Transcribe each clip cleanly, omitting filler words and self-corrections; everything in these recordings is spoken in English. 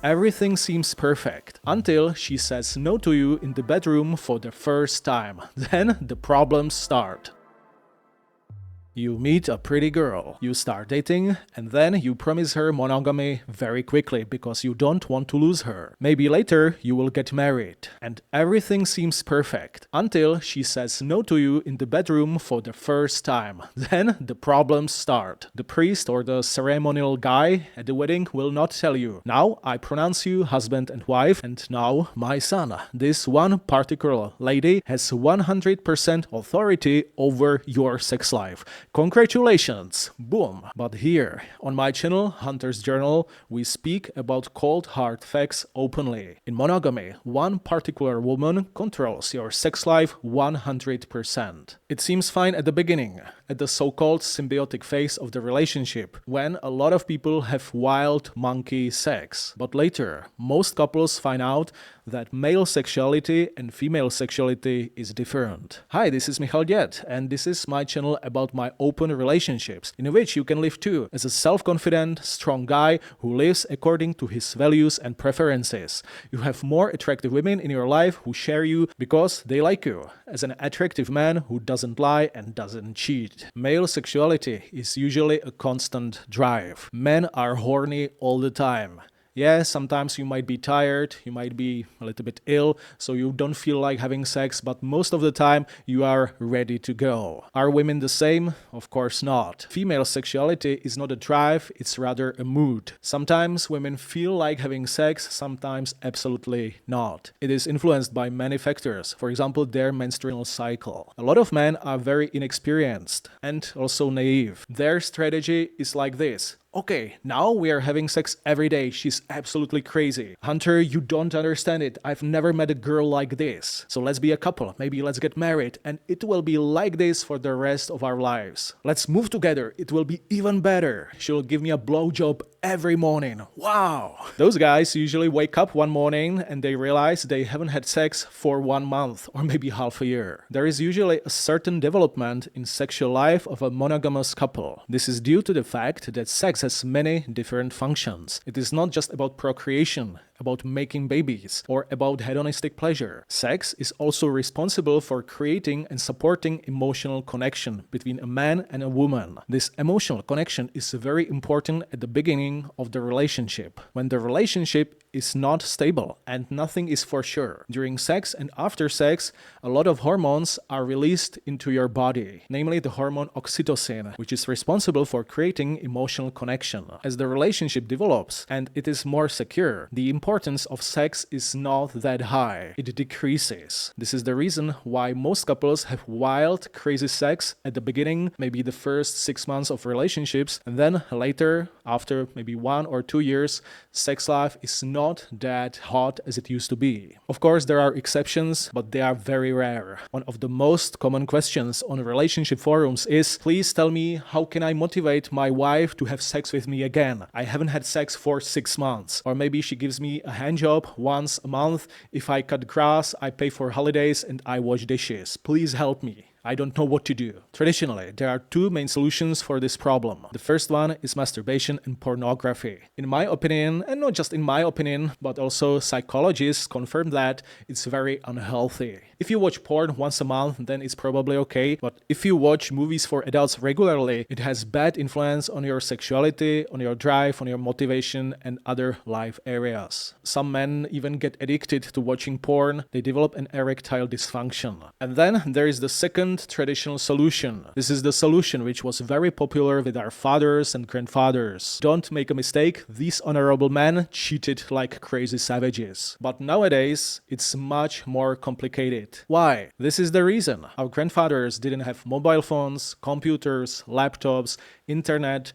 Everything seems perfect until she says no to you in the bedroom for the first time. Then the problems start. You meet a pretty girl, you start dating, and then you promise her monogamy very quickly because you don't want to lose her. Maybe later you will get married, and everything seems perfect until she says no to you in the bedroom for the first time. Then the problems start. The priest or the ceremonial guy at the wedding will not tell you, "Now I pronounce you husband and wife, and now my son." This one particular lady has 100% authority over your sex life. Congratulations! Boom! But here, on my channel, Hunter's Journal, we speak about cold hard facts openly. In monogamy, one particular woman controls your sex life 100%. It seems fine at the beginning, at the so-called symbiotic phase of the relationship, when a lot of people have wild monkey sex. But later, most couples find out that male sexuality and female sexuality is different. Hi, this is Michal Diet, and this is my channel about my open relationships, in which you can live too, as a self-confident, strong guy who lives according to his values and preferences. You have more attractive women in your life who share you because they like you, as an attractive man who doesn't lie and doesn't cheat. Male sexuality is usually a constant drive. Men are horny all the time. Yeah, sometimes you might be tired, you might be a little bit ill, so you don't feel like having sex, but most of the time you are ready to go. Are women the same? Of course not. Female sexuality is not a drive, it's rather a mood. Sometimes women feel like having sex, sometimes absolutely not. It is influenced by many factors, for example, their menstrual cycle. A lot of men are very inexperienced and also naive. Their strategy is like this. Okay, now we are having sex every day. She's absolutely crazy. Hunter, you don't understand it. I've never met a girl like this. So let's be a couple. Maybe let's get married. And it will be like this for the rest of our lives. Let's move together. It will be even better. She'll give me a blowjob every morning. Wow! Those guys usually wake up one morning and they realize they haven't had sex for 1 month or maybe half a year. There is usually a certain development in sexual life of a monogamous couple. This is due to the fact that sex has many different functions. It is not just about procreation, about making babies, or about hedonistic pleasure. Sex is also responsible for creating and supporting emotional connection between a man and a woman. This emotional connection is very important at the beginning of the relationship, when the relationship is not stable and nothing is for sure. During sex and after sex, a lot of hormones are released into your body, namely the hormone oxytocin, which is responsible for creating emotional connection. As the relationship develops and it is more secure, the importance of sex is not that high. It decreases. This is the reason why most couples have wild, crazy sex at the beginning, maybe the first 6 months of relationships, and then later, after maybe 1 or 2 years, sex life is not that hot as it used to be. Of course, there are exceptions, but they are very rare. One of the most common questions on relationship forums is, please tell me, how can I motivate my wife to have sex with me again? I haven't had sex for 6 months. Or maybe she gives me a handjob once a month. If I cut grass, I pay for holidays and I wash dishes. Please help me. I don't know what to do. Traditionally, there are 2 main solutions for this problem. The first one is masturbation and pornography. In my opinion, and not just in my opinion, but also psychologists confirm that it's very unhealthy. If you watch porn once a month, then it's probably okay, but if you watch movies for adults regularly, it has bad influence on your sexuality, on your drive, on your motivation, and other life areas. Some men even get addicted to watching porn. They develop an erectile dysfunction. And then there is the second traditional solution. This is the solution which was very popular with our fathers and grandfathers. Don't make a mistake, these honorable men cheated like crazy savages. But nowadays, it's much more complicated. Why? This is the reason. Our grandfathers didn't have mobile phones, computers, laptops, internet,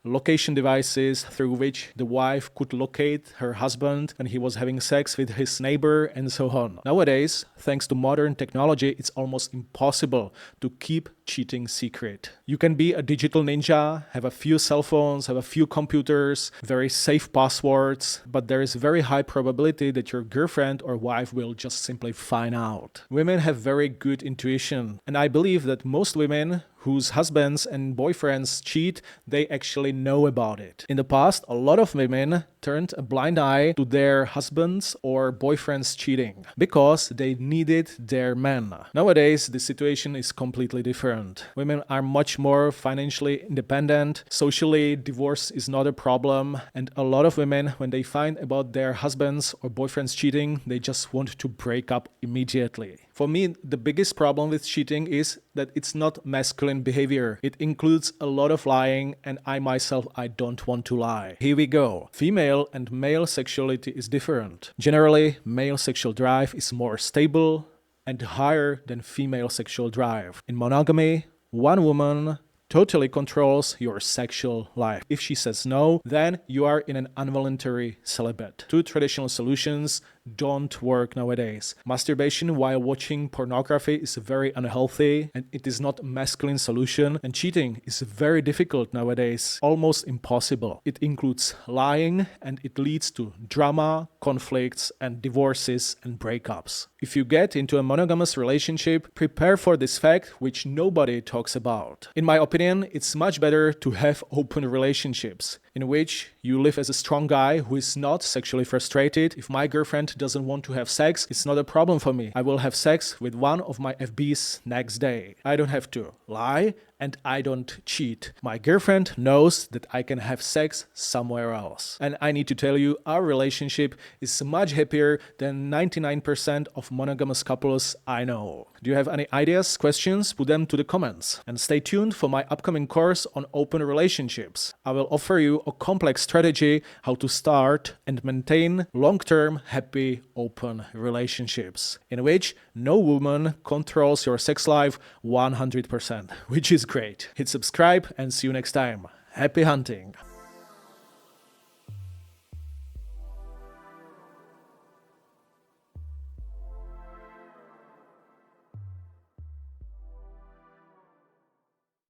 location devices through which the wife could locate her husband when he was having sex with his neighbor and so on. Nowadays, thanks to modern technology, it's almost impossible to keep cheating secret. You can be a digital ninja, have a few cell phones, have a few computers, very safe passwords, but there is very high probability that your girlfriend or wife will just simply find out. Women have very good intuition, and I believe that most women whose husbands and boyfriends cheat, they actually know about it. In the past, a lot of women turned a blind eye to their husbands or boyfriends cheating because they needed their men. Nowadays, the situation is completely different. Women are much more financially independent. Socially, divorce is not a problem. And a lot of women, when they find about their husbands or boyfriends cheating, they just want to break up immediately. For me, the biggest problem with cheating is that it's not masculine behavior. It includes a lot of lying, and I myself, I don't want to lie. Here we go. Female and male sexuality is different. Generally, male sexual drive is more stable and higher than female sexual drive. In monogamy, one woman totally controls your sexual life. If she says no, then you are in an involuntary celibate. Two traditional solutions don't work nowadays. Masturbation while watching pornography is very unhealthy and it is not a masculine solution, and cheating is very difficult nowadays, almost impossible. It includes lying and it leads to drama, conflicts and divorces and breakups. If you get into a monogamous relationship, prepare for this fact which nobody talks about. In my opinion, it's much better to have open relationships in which you live as a strong guy who is not sexually frustrated. If my girlfriend doesn't want to have sex, it's not a problem for me. I will have sex with one of my FBs next day. I don't have to lie and I don't cheat. My girlfriend knows that I can have sex somewhere else. And I need to tell you, our relationship is much happier than 99% of monogamous couples I know. Do you have any ideas, questions? Put them to the comments. And stay tuned for my upcoming course on open relationships. I will offer you a complex strategy how to start and maintain long-term happy open relationships in which no woman controls your sex life 100%, which is great. Hit subscribe and see you next time. Happy hunting!